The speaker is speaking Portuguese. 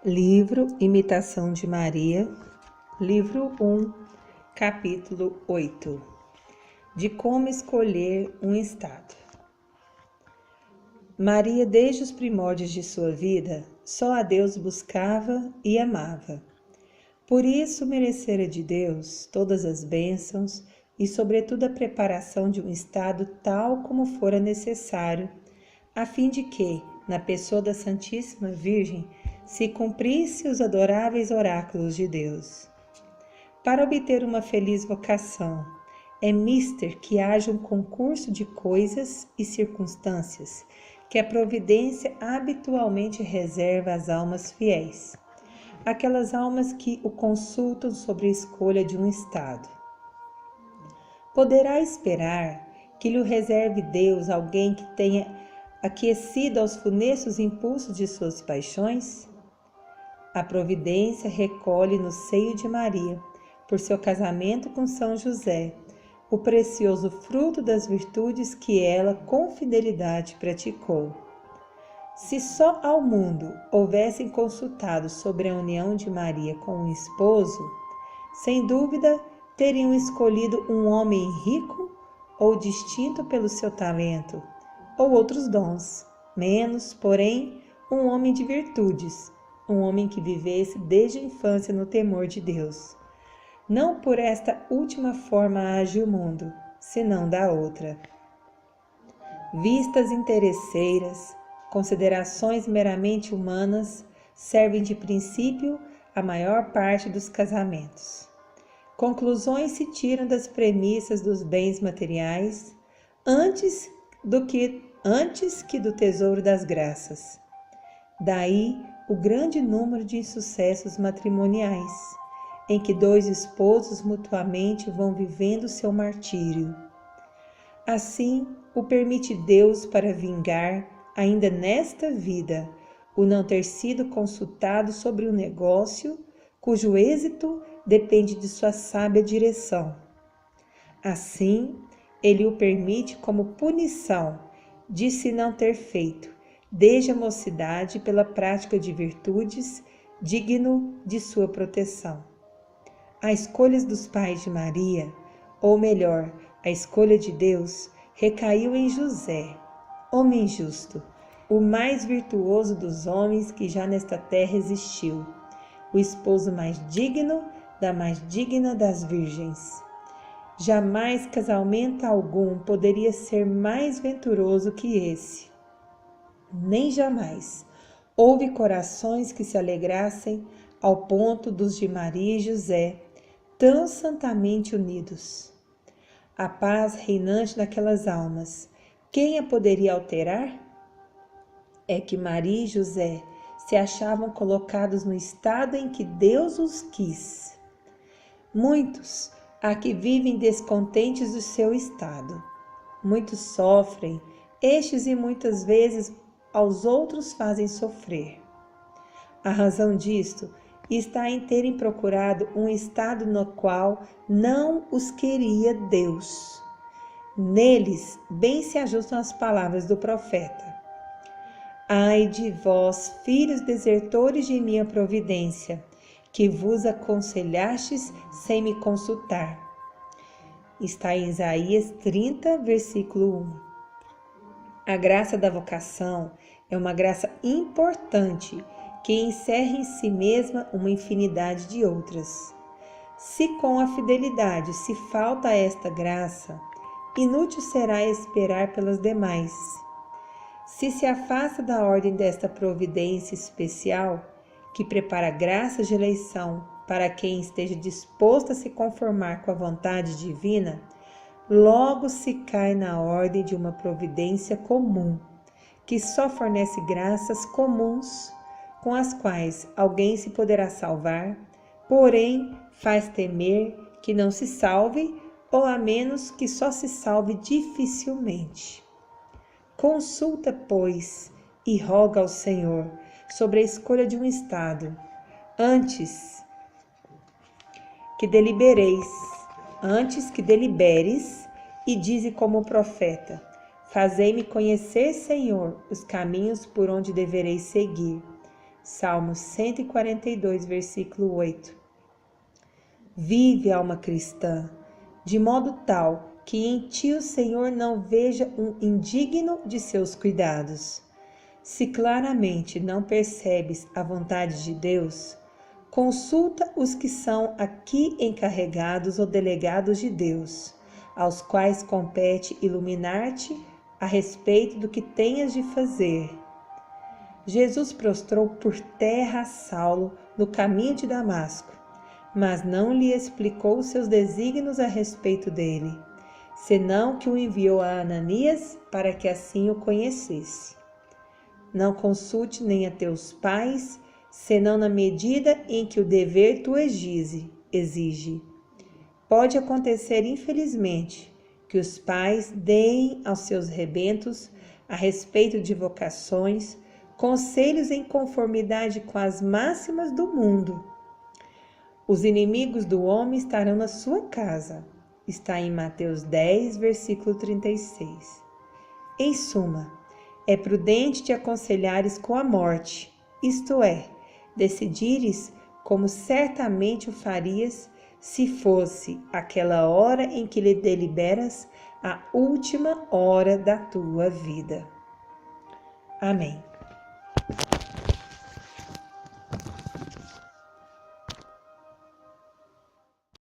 Livro Imitação de Maria, livro 1, capítulo 8. De como escolher um estado. Maria, desde os primórdios de sua vida, só a Deus buscava e amava. Por isso merecera de Deus todas as bênçãos e, sobretudo, a preparação de um estado tal como fora necessário, a fim de que, na pessoa da Santíssima Virgem, se cumprisse os adoráveis oráculos de Deus. Para obter uma feliz vocação, é mister que haja um concurso de coisas e circunstâncias que a providência habitualmente reserva às almas fiéis, aquelas almas que o consultam sobre a escolha de um estado. Poderá esperar que lhe reserve Deus alguém que tenha aquecido aos funestos impulsos de suas paixões? A providência recolhe no seio de Maria, por seu casamento com São José, o precioso fruto das virtudes que ela com fidelidade praticou. Se só ao mundo houvessem consultado sobre a união de Maria com um esposo, sem dúvida teriam escolhido um homem rico ou distinto pelo seu talento, ou outros dons, menos, porém, um homem de virtudes, um homem que vivesse desde a infância no temor de Deus. Não por esta última forma age o mundo, senão da outra. Vistas interesseiras, considerações meramente humanas servem de princípio à maior parte dos casamentos. Conclusões se tiram das premissas dos bens materiais antes que do tesouro das graças. Daí o grande número de insucessos matrimoniais, em que dois esposos mutuamente vão vivendo seu martírio. Assim o permite Deus para vingar, ainda nesta vida, o não ter sido consultado sobre um negócio cujo êxito depende de sua sábia direção. Assim, ele o permite como punição de se não ter feito, desde a mocidade, pela prática de virtudes, digno de sua proteção. A escolha dos pais de Maria, ou melhor, a escolha de Deus, recaiu em José, homem justo, o mais virtuoso dos homens que já nesta terra existiu, o esposo mais digno da mais digna das virgens. Jamais casamento algum poderia ser mais venturoso que esse. Nem jamais houve corações que se alegrassem ao ponto dos de Maria e José, tão santamente unidos. A paz reinante naquelas almas, quem a poderia alterar? É que Maria e José se achavam colocados no estado em que Deus os quis. Muitos há que vivem descontentes do seu estado. Muitos sofrem, estes e muitas vezes aos outros fazem sofrer. A razão disto está em terem procurado um estado no qual não os queria Deus. Neles bem se ajustam as palavras do profeta. Ai de vós, filhos desertores de minha providência, que vos aconselhastes sem me consultar. Está em Isaías 30, versículo 1. A graça da vocação é uma graça importante que encerra em si mesma uma infinidade de outras. Se com a fidelidade se falta esta graça, inútil será esperar pelas demais. Se se afasta da ordem desta providência especial, que prepara graças de eleição para quem esteja disposto a se conformar com a vontade divina, logo se cai na ordem de uma providência comum, que só fornece graças comuns, com as quais alguém se poderá salvar, porém faz temer que não se salve, ou a menos que só se salve dificilmente. Consulta, pois, e roga ao Senhor sobre a escolha de um estado, antes que deliberes, e dize como o profeta: fazei-me conhecer, Senhor, os caminhos por onde deverei seguir. Salmo 142, versículo 8. Vive, alma cristã, de modo tal que em ti o Senhor não veja um indigno de seus cuidados. Se claramente não percebes a vontade de Deus, consulta os que são aqui encarregados ou delegados de Deus, aos quais compete iluminar-te a respeito do que tenhas de fazer. Jesus prostrou por terra a Saulo no caminho de Damasco, mas não lhe explicou seus desígnios a respeito dele, senão que o enviou a Ananias para que assim o conhecesse. Não consulte nem a teus pais, senão na medida em que o dever tu exige. Pode acontecer, infelizmente, que os pais deem aos seus rebentos, a respeito de vocações, conselhos em conformidade com as máximas do mundo. Os inimigos do homem estarão na sua casa. Está em Mateus 10, versículo 36. Em suma, é prudente te aconselhares com a morte, isto é, decidires como certamente o farias se fosse aquela hora em que lhe deliberas a última hora da tua vida. Amém.